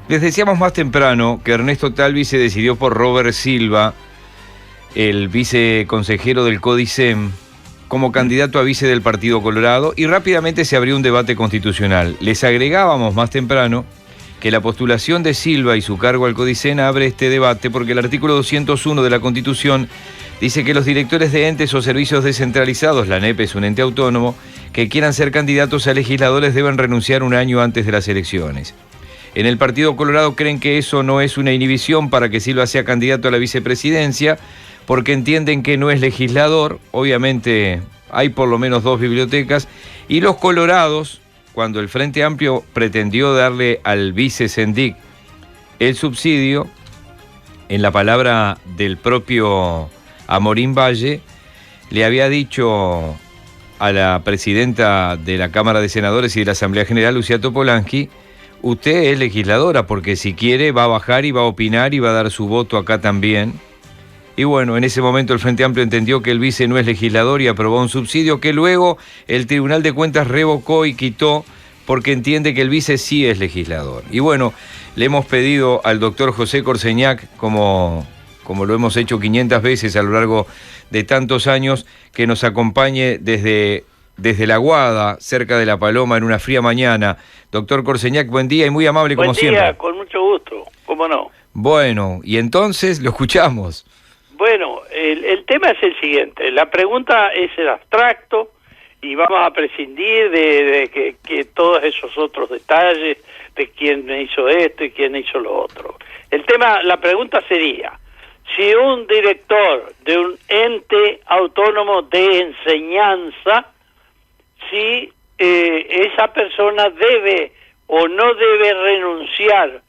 Les decíamos más temprano que Ernesto Talvi se decidió por Robert Silva, el viceconsejero del CODICEM, como candidato a vice del Partido Colorado, y rápidamente se abrió un debate constitucional. Les agregábamos más temprano que la postulación de Silva y su cargo al CODICEM abre este debate porque el artículo 201 de la Constitución dice que los directores de entes o servicios descentralizados, la ANEP es un ente autónomo, que quieran ser candidatos a legisladores deben renunciar un año antes de las elecciones. En el Partido Colorado creen que eso no es una inhibición para que Silva sea candidato a la vicepresidencia, porque entienden que no es legislador. Obviamente hay por lo menos 2 bibliotecas, y los colorados, cuando el Frente Amplio pretendió darle al vice Sendic el subsidio, en la palabra del propio Amorín Valle, le había dicho a la presidenta de la Cámara de Senadores y de la Asamblea General, Lucía Topolansky, usted es legisladora, porque si quiere va a bajar y va a opinar y va a dar su voto acá también. Y bueno, en ese momento el Frente Amplio entendió que el vice no es legislador y aprobó un subsidio que luego el Tribunal de Cuentas revocó y quitó, porque entiende que el vice sí es legislador. Y bueno, le hemos pedido al doctor José Corseñac, como lo hemos hecho 500 veces a lo largo de tantos años, que nos acompañe desde La Guada, cerca de La Paloma, en una fría mañana. Doctor Corseñac, buen día y muy amable como siempre. Buen día, con mucho gusto, ¿cómo no? Bueno, y entonces lo escuchamos. Bueno, el tema es el siguiente, la pregunta es el abstracto y vamos a prescindir de que todos esos otros detalles de quién hizo esto y quién hizo lo otro. La pregunta sería, si un director de un ente autónomo de enseñanza, si esa persona debe o no debe renunciar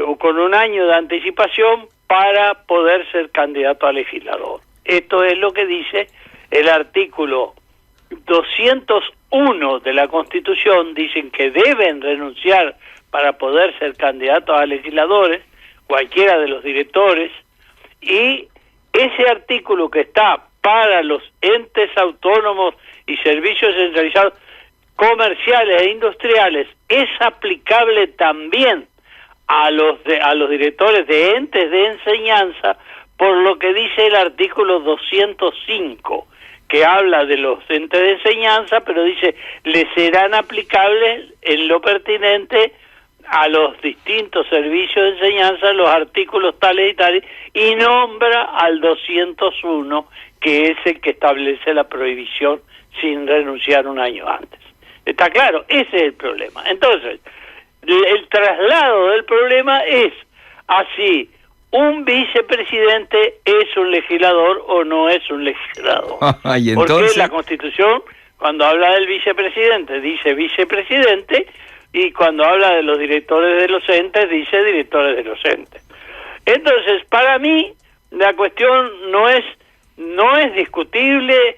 o con un año de anticipación para poder ser candidato a legislador. Esto es lo que dice el artículo 201 de la Constitución. Dicen que deben renunciar para poder ser candidatos a legisladores, cualquiera de los directores, y ese artículo que está para los entes autónomos y servicios centralizados comerciales e industriales es aplicable también a los directores de entes de enseñanza, por lo que dice el artículo 205, que habla de los entes de enseñanza, pero dice, le serán aplicables en lo pertinente a los distintos servicios de enseñanza los artículos tales y tales, y nombra al 201, que es el que establece la prohibición sin renunciar un año antes. ¿Está claro? Ese es el problema. Entonces, el traslado del problema es así: ¿un vicepresidente es un legislador o no es un legislador? ¿Y entonces? Porque la Constitución, cuando habla del vicepresidente, dice vicepresidente, y cuando habla de los directores de los entes, dice directores de los entes. Entonces, para mí, la cuestión no es discutible.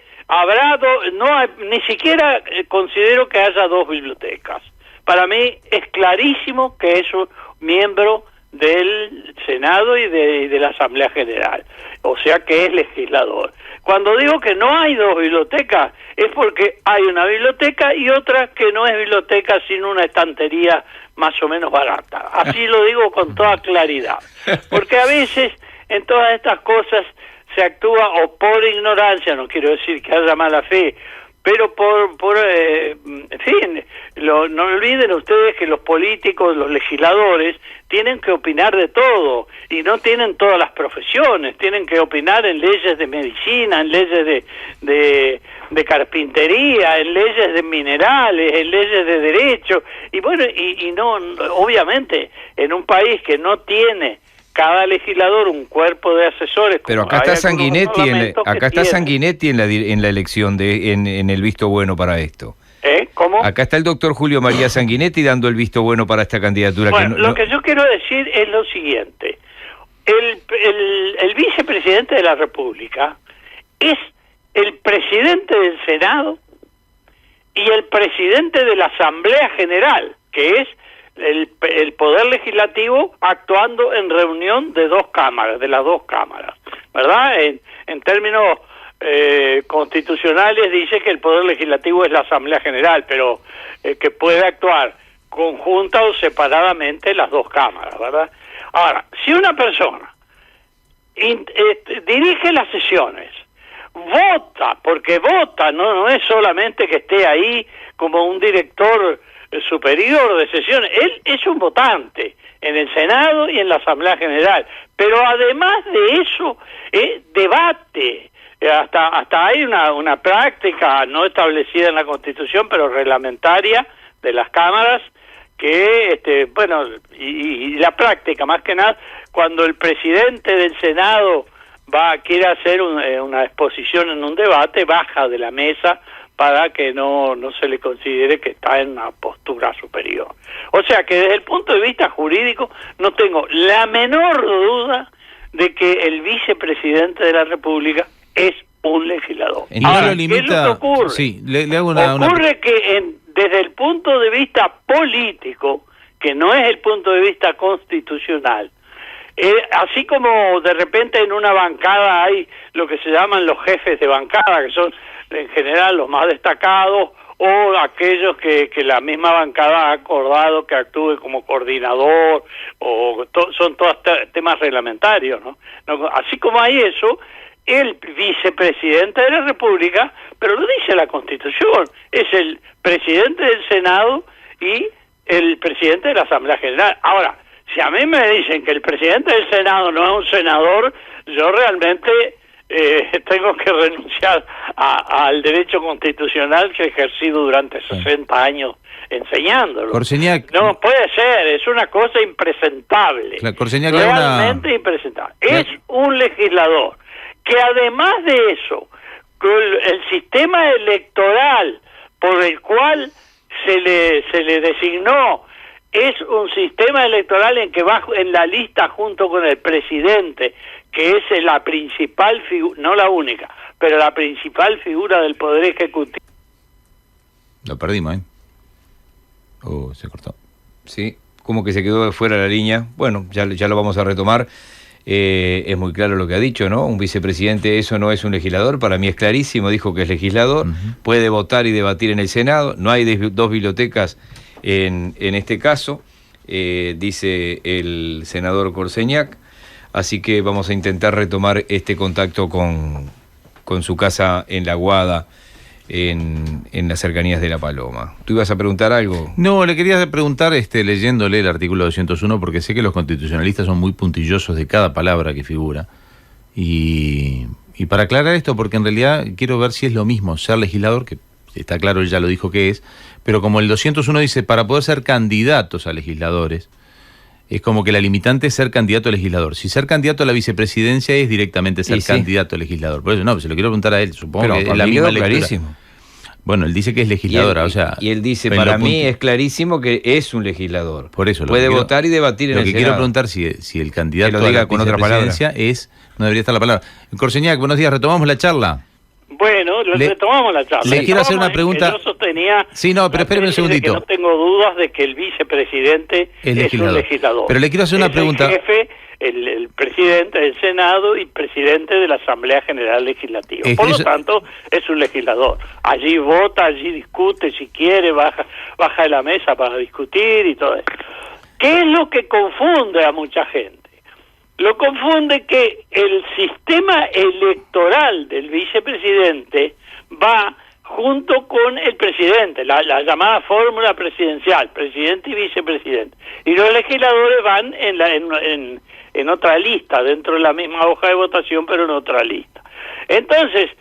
Ni siquiera considero que haya 2 bibliotecas. Para mí es clarísimo que es un miembro del Senado y de la Asamblea General, o sea que es legislador. Cuando digo que no hay 2 bibliotecas, es porque hay una biblioteca y otra que no es biblioteca, sino una estantería más o menos barata. Así lo digo con toda claridad, porque a veces en todas estas cosas se actúa o por ignorancia, no quiero decir que haya mala fe, pero en fin, no olviden ustedes que los políticos, los legisladores, tienen que opinar de todo, y no tienen todas las profesiones, tienen que opinar en leyes de medicina, en leyes de carpintería, en leyes de minerales, en leyes de derecho, y bueno, y no, obviamente, en un país que no tiene cada legislador un cuerpo de asesores. Pero acá está Sanguinetti, en la elección en el visto bueno para esto. ¿Cómo? Acá está el doctor Julio María Sanguinetti dando el visto bueno para esta candidatura. Bueno, lo que yo quiero decir es lo siguiente: el vicepresidente de la República es el presidente del Senado y el presidente de la Asamblea General, que es el poder legislativo actuando en reunión de las dos cámaras, ¿verdad? En términos constitucionales dice que el poder legislativo es la Asamblea General, pero que puede actuar conjunta o separadamente las dos cámaras, ¿verdad? Ahora, si una persona dirige las sesiones, vota, porque vota, no es solamente que esté ahí como un director superior de sesiones, él es un votante en el Senado y en la Asamblea General, pero además de eso, debate. Hasta hay una práctica no establecida en la Constitución, pero reglamentaria de las cámaras, que, y la práctica, más que nada, cuando el presidente del Senado quiere hacer una exposición en un debate, baja de la mesa para que no se le considere que está en una postura superior. O sea que desde el punto de vista jurídico no tengo la menor duda de que el vicepresidente de la República es un legislador. Ahora, ¿qué es lo que ocurre? Sí, le hago ocurre que desde el punto de vista político, que no es el punto de vista constitucional, así como de repente en una bancada hay lo que se llaman los jefes de bancada, que son en general los más destacados, o aquellos que la misma bancada ha acordado que actúe como coordinador, o son todos temas reglamentarios, ¿no? Así como hay eso, el vicepresidente de la República, pero lo dice la Constitución, es el presidente del Senado y el presidente de la Asamblea General. Ahora, si a mí me dicen que el presidente del Senado no es un senador, yo realmente tengo que renunciar al derecho constitucional que he ejercido durante 60 años enseñándolo. Corseñac, no puede ser, es una cosa impresentable. Corseñac, realmente impresentable. Es un legislador que además de eso, el sistema electoral por el cual se le designó es un sistema electoral en que va en la lista junto con el presidente, que es la principal figura, no la única, pero la principal figura del Poder Ejecutivo. Lo perdimos, se cortó. Sí, como que se quedó de fuera la línea. Bueno, ya lo vamos a retomar. Es muy claro lo que ha dicho, ¿no? Un vicepresidente, eso no es un legislador, para mí es clarísimo, dijo que es legislador, puede votar y debatir en el Senado, no hay dos bibliotecas en este caso, dice el senador Corseñac, así que vamos a intentar retomar este contacto con su casa en La Aguada, en las cercanías de La Paloma. ¿Tú ibas a preguntar algo? No, le quería preguntar, leyéndole el artículo 201, porque sé que los constitucionalistas son muy puntillosos de cada palabra que figura. Y para aclarar esto, porque en realidad quiero ver si es lo mismo ser legislador, que está claro, él ya lo dijo que es, pero como el 201 dice, para poder ser candidatos a legisladores, es como que la limitante es ser candidato a legislador. Si ser candidato a la vicepresidencia es directamente ser candidato a legislador. Por eso no, se lo quiero preguntar a él, supongo pero que es la misma lectura. Clarísimo. Bueno, él dice que es legisladora, y él dice, para mí es clarísimo que es un legislador. Por eso puede votar y debatir en el Senado. Lo que quiero preguntar si el candidato a la vicepresidencia no debería estar la palabra. Corseñac, buenos días, retomamos la charla. Bueno, retomamos la charla. Le quiero hacer una pregunta. Yo sostenía, sí, no, pero espéreme un segundito. Que no tengo dudas de que el vicepresidente es un legislador. Pero le quiero hacer una pregunta. El jefe, el presidente del Senado y presidente de la Asamblea General Legislativa. Por lo tanto, es un legislador. Allí vota, allí discute, si quiere, baja de la mesa para discutir y todo eso. ¿Qué es lo que confunde a mucha gente? Lo confunde que el sistema electoral del vicepresidente va junto con el presidente, la llamada fórmula presidencial, presidente y vicepresidente. Y los legisladores van en otra lista, dentro de la misma hoja de votación, pero en otra lista. Entonces,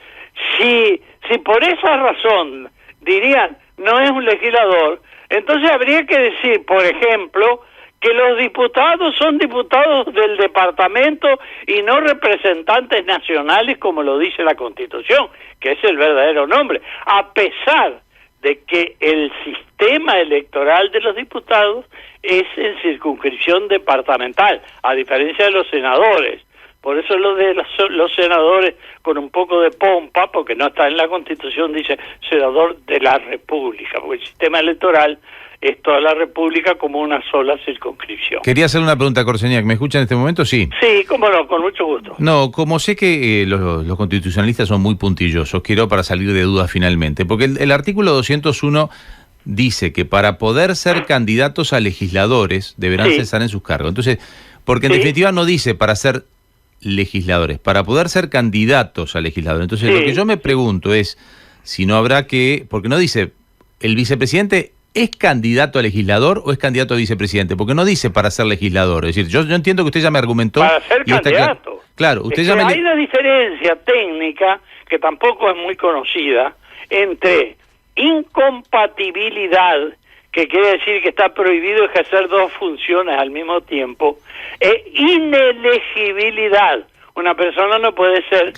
si por esa razón dirían no es un legislador, entonces habría que decir, por ejemplo, que los diputados son diputados del departamento y no representantes nacionales como lo dice la Constitución, que es el verdadero nombre, a pesar de que el sistema electoral de los diputados es en circunscripción departamental, a diferencia de los senadores. Por eso lo de los senadores, con un poco de pompa, porque no está en la Constitución, dice senador de la República, porque el sistema electoral es toda la República como una sola circunscripción. Quería hacer una pregunta, Corseñac. ¿Me escucha en este momento? Sí. Sí, cómo no, con mucho gusto. No, como sé que los constitucionalistas son muy puntillosos, quiero para salir de dudas finalmente, porque el artículo 201 dice que para poder ser candidatos a legisladores deberán cesar en sus cargos. Entonces, porque en definitiva no dice para ser legisladores, para poder ser candidatos a legisladores. Entonces, lo que yo me pregunto es si no habrá que, porque no dice, el vicepresidente ¿es candidato a legislador o es candidato a vicepresidente? Porque no dice para ser legislador. Es decir, yo entiendo que usted ya me argumentó. Para ser candidato. Claro, usted ya me... Hay una diferencia técnica que tampoco es muy conocida entre incompatibilidad, que quiere decir que está prohibido ejercer dos funciones al mismo tiempo, e inelegibilidad. Una persona no puede ser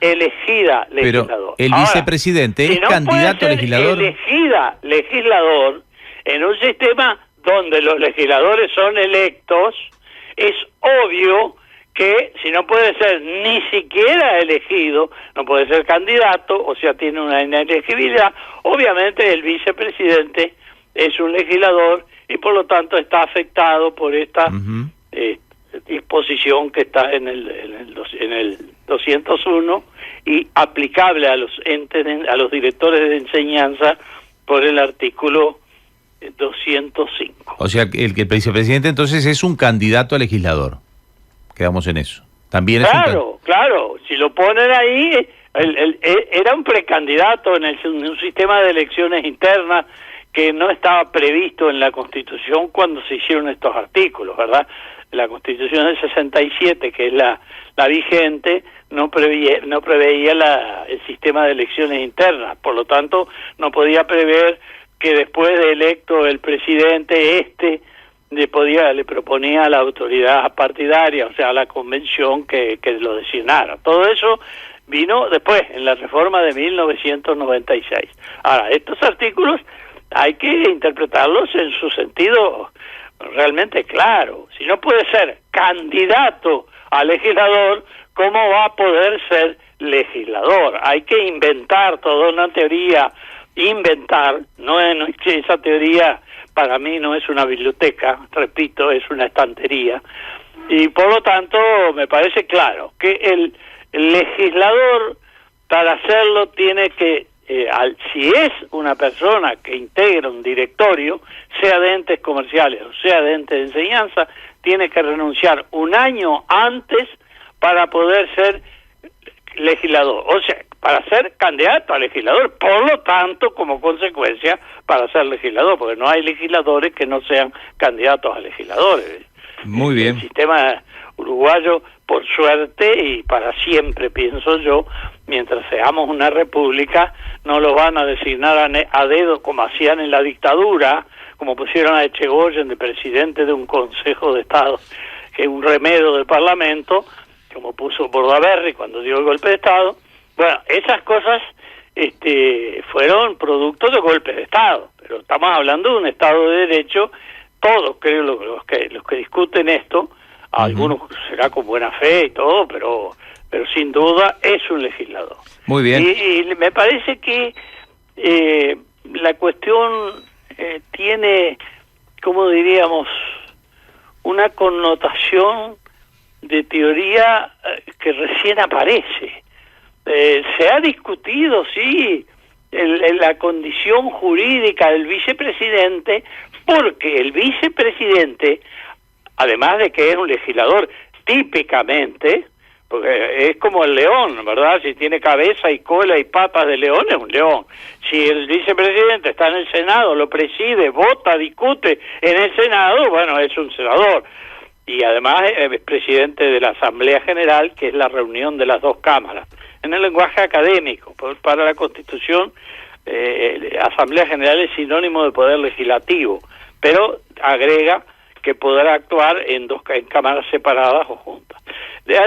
elegida legislador. Pero el vicepresidente es candidato a legislador. Elegida legislador en un sistema donde los legisladores son electos, es obvio que si no puede ser ni siquiera elegido, no puede ser candidato, o sea, tiene una inelegibilidad. Obviamente el vicepresidente es un legislador y por lo tanto está afectado por esta disposición que está en el 201 y aplicable a los entes, a los directores de enseñanza por el artículo 205. O sea, el vicepresidente entonces es un candidato a legislador. Quedamos en eso. También claro. Si lo ponen ahí, era un precandidato en un sistema de elecciones internas que no estaba previsto en la Constitución cuando se hicieron estos artículos, ¿verdad? La Constitución del 67, que es la vigente, no preveía el sistema de elecciones internas. Por lo tanto, no podía prever que después de electo el presidente le proponía a la autoridad partidaria, o sea, a la convención que lo designara. Todo eso vino después, en la reforma de 1996. Ahora, estos artículos hay que interpretarlos en su sentido realmente claro. Si no puede ser candidato a legislador, ¿cómo va a poder ser legislador? Hay que inventar toda una teoría, esa teoría para mí no es una biblioteca, repito, es una estantería, y por lo tanto me parece claro que el legislador para hacerlo tiene que, si es una persona que integra un directorio, sea de entes comerciales o sea de entes de enseñanza, tiene que renunciar un año antes para poder ser legislador, o sea, para ser candidato a legislador, por lo tanto, como consecuencia, para ser legislador, porque no hay legisladores que no sean candidatos a legisladores. Muy bien. El sistema uruguayo, por suerte y para siempre, pienso yo, mientras seamos una república, no lo van a designar a dedo como hacían en la dictadura, como pusieron a Echegoyen de presidente de un Consejo de Estado, que es un remedio del Parlamento, como puso Bordaberry cuando dio el golpe de Estado. Bueno, esas cosas fueron productos de golpes de Estado, pero estamos hablando de un Estado de Derecho. Todos, creo, los que discuten esto, algunos será con buena fe y todo, pero sin duda es un legislador. Muy bien. Y me parece que la cuestión tiene, como diríamos, una connotación de teoría que recién aparece. Se ha discutido, sí, la condición jurídica del vicepresidente, porque el vicepresidente, además de que es un legislador típicamente, porque es como el león, ¿verdad? Si tiene cabeza y cola y patas de león, es un león. Si el vicepresidente está en el Senado, lo preside, vota, discute en el Senado, bueno, es un senador. Y además es presidente de la Asamblea General, que es la reunión de las dos cámaras. En el lenguaje académico, para la Constitución, Asamblea General es sinónimo de poder legislativo, pero agrega que podrá actuar en cámaras separadas o juntas.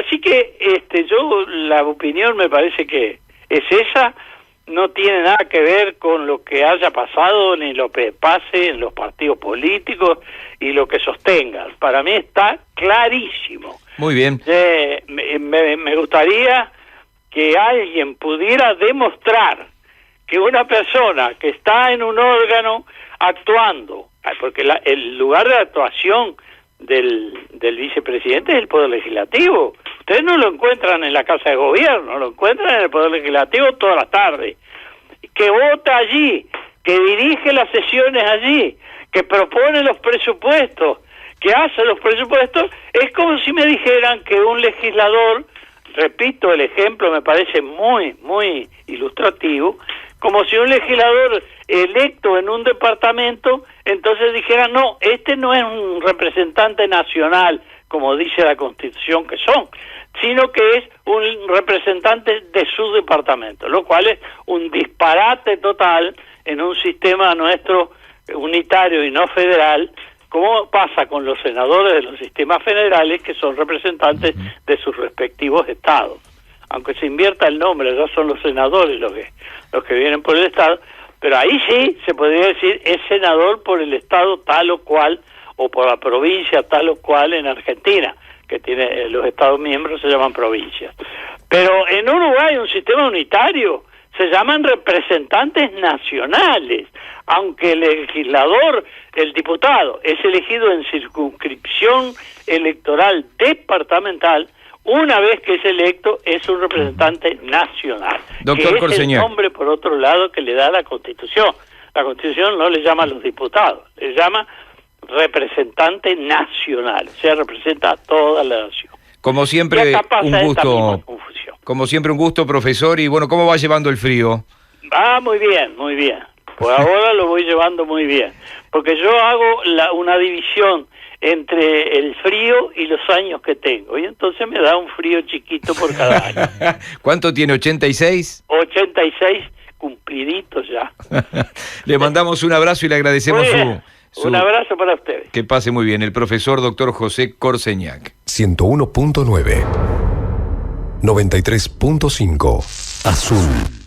Así que la opinión me parece que es esa, no tiene nada que ver con lo que haya pasado ni lo que pase en los partidos políticos y lo que sostengan. Para mí está clarísimo. Muy bien. Me gustaría que alguien pudiera demostrar que una persona que está en un órgano actuando, porque el lugar de actuación del vicepresidente es el Poder Legislativo. Ustedes no lo encuentran en la Casa de Gobierno, lo encuentran en el Poder Legislativo todas las tardes. Que vota allí que dirige las sesiones allí, que propone los presupuestos, que hace los presupuestos. Es como si me dijeran que un legislador, repito, el ejemplo me parece muy, muy ilustrativo, como si un legislador electo en un departamento, entonces dijera, no, este no es un representante nacional, como dice la Constitución que son, sino que es un representante de su departamento, lo cual es un disparate total en un sistema nuestro unitario y no federal, como pasa con los senadores de los sistemas federales, que son representantes de sus respectivos estados. Aunque se invierta el nombre, ya son los senadores los que vienen por el estado, pero ahí sí se podría decir es senador por el estado tal o cual, o por la provincia tal o cual en Argentina, que tiene los estados miembros se llaman provincias. Pero en Uruguay, un sistema unitario, se llaman representantes nacionales, aunque el legislador, el diputado, es elegido en circunscripción electoral departamental. Una vez que es electo, es un representante nacional. Doctor que es el nombre, por otro lado, que le da la Constitución. La Constitución no le llama a los diputados, le llama representante nacional, o sea, representa a toda la nación. Como siempre, un gusto. Como siempre, un gusto, profesor. Y bueno, ¿cómo va llevando el frío? Muy bien, muy bien. Por ahora lo voy llevando muy bien. Porque yo hago una división entre el frío y los años que tengo. Y entonces me da un frío chiquito por cada año. ¿Cuánto tiene? ¿86? 86 cumpliditos ya. Le mandamos un abrazo y le agradecemos un abrazo para ustedes. Que pase muy bien. El profesor doctor José Corseñac. 101.9 93.5 Azul.